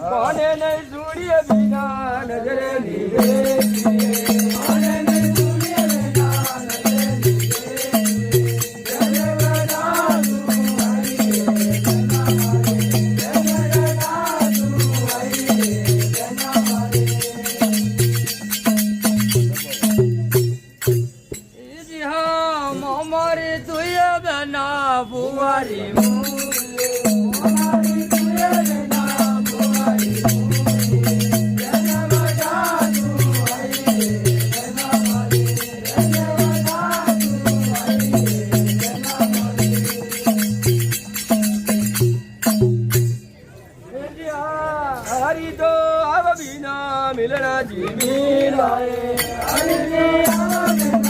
કોને નહીં જોડીએ બિના નજરે નીરે કોને નહીં જોડીએ બિના નજરે बुआरी बुआरी तुझे ना बुआरी जना बजा तू आई जना मारी जना बजा तू आई जना मारी हरी तो अब बिना मिलना जी मिलाए हरी तो अब